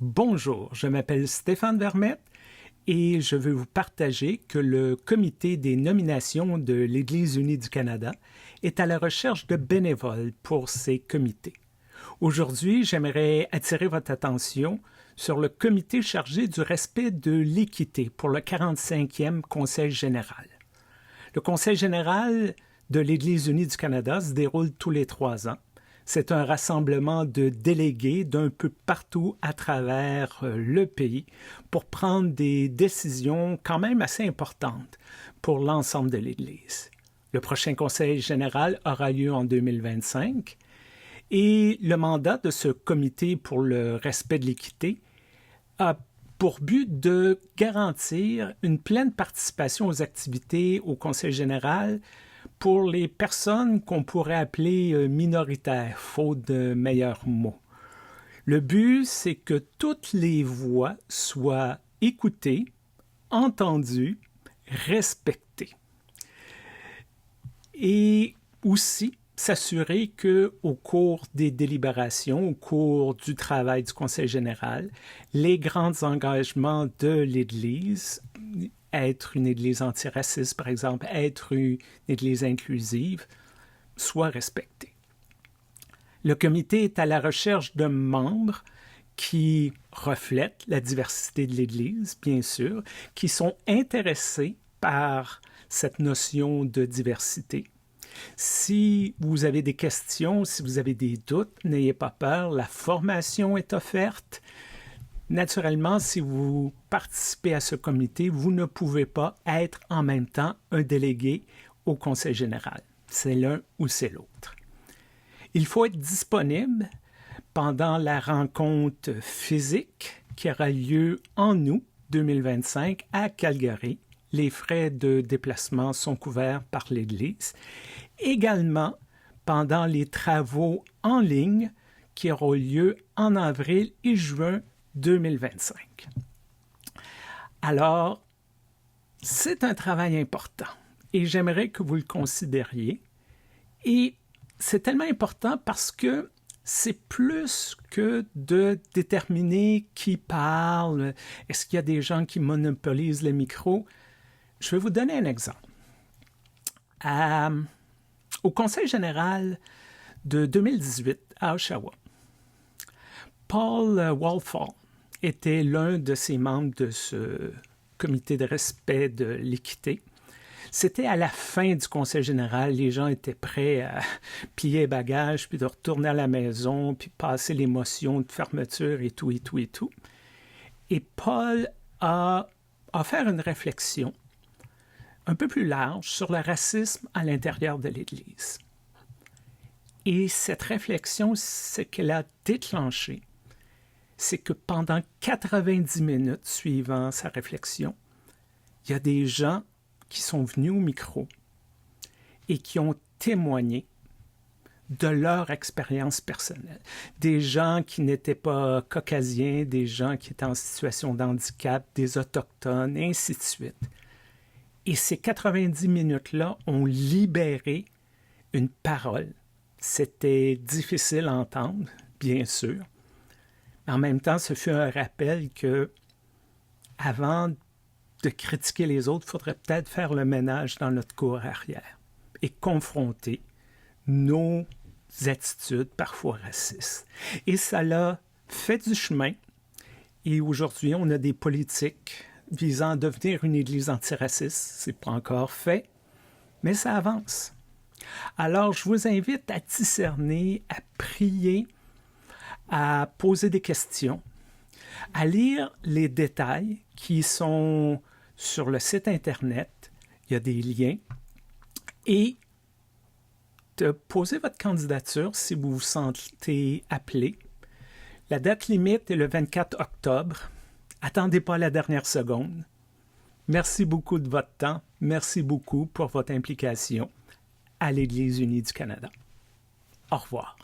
Bonjour, je m'appelle Stéphane Vermette et je veux vous partager que le Comité des nominations de l'Église unie du Canada est à la recherche de bénévoles pour ces comités. Aujourd'hui, j'aimerais attirer votre attention sur le comité chargé du respect de l'équité pour le 45e Conseil général. Le Conseil général de l'Église unie du Canada se déroule tous les 3 ans. C'est un rassemblement de délégués d'un peu partout à travers le pays pour prendre des décisions quand même assez importantes pour l'ensemble de l'Église. Le prochain Conseil général aura lieu en 2025 et le mandat de ce comité pour le respect de l'équité a pour but de garantir une pleine participation aux activités au Conseil général pour les personnes qu'on pourrait appeler minoritaires, faute de meilleurs mots. Le but, c'est que toutes les voix soient écoutées, entendues, respectées. Et aussi, s'assurer qu'au cours des délibérations, au cours du travail du Conseil général, les grands engagements de l'Église, être une Église antiraciste, par exemple, être une Église inclusive, soient respectés. Le comité est à la recherche de membres qui reflètent la diversité de l'Église, bien sûr, qui sont intéressés par cette notion de diversité. Si vous avez des questions, si vous avez des doutes, n'ayez pas peur, la formation est offerte. Naturellement, si vous participez à ce comité, vous ne pouvez pas être en même temps un délégué au Conseil général. C'est l'un ou c'est l'autre. Il faut être disponible pendant la rencontre physique qui aura lieu en août 2025 à Calgary. Les frais de déplacement sont couverts par l'Église. Également, pendant les travaux en ligne qui auront lieu en avril et juin 2025. Alors, c'est un travail important et j'aimerais que vous le considériez. Et c'est tellement important parce que c'est plus que de déterminer qui parle, est-ce qu'il y a des gens qui monopolisent le micro. Je vais vous donner un exemple. Au Conseil général de 2018 à Oshawa, Paul Walfall était l'un de ces membres de ce comité de respect de l'équité. C'était à la fin du Conseil général, les gens étaient prêts à plier les bagages, puis de retourner à la maison, puis passer les motions de fermeture et tout, et tout, et tout. Et Paul a offert une réflexion un peu plus large sur le racisme à l'intérieur de l'Église. Et cette réflexion, ce qu'elle a déclenché, c'est que pendant 90 minutes suivant sa réflexion, il y a des gens qui sont venus au micro et qui ont témoigné de leur expérience personnelle. Des gens qui n'étaient pas caucasiens, des gens qui étaient en situation de handicap, des autochtones, et ainsi de suite. Et ces 90 minutes-là ont libéré une parole. C'était difficile à entendre, bien sûr. En même temps, ce fut un rappel que, avant de critiquer les autres, il faudrait peut-être faire le ménage dans notre cour arrière et confronter nos attitudes parfois racistes. Et ça l'a fait du chemin. Et aujourd'hui, on a des politiques visant à devenir une Église antiraciste. Ce n'est pas encore fait, mais ça avance. Alors, je vous invite à discerner, à prier, à poser des questions, à lire les détails qui sont sur le site Internet. Il y a des liens. Et de poser votre candidature si vous vous sentez appelé. La date limite est le 24 octobre. Attendez pas la dernière seconde. Merci beaucoup de votre temps. Merci beaucoup pour votre implication à l'Église unie du Canada. Au revoir.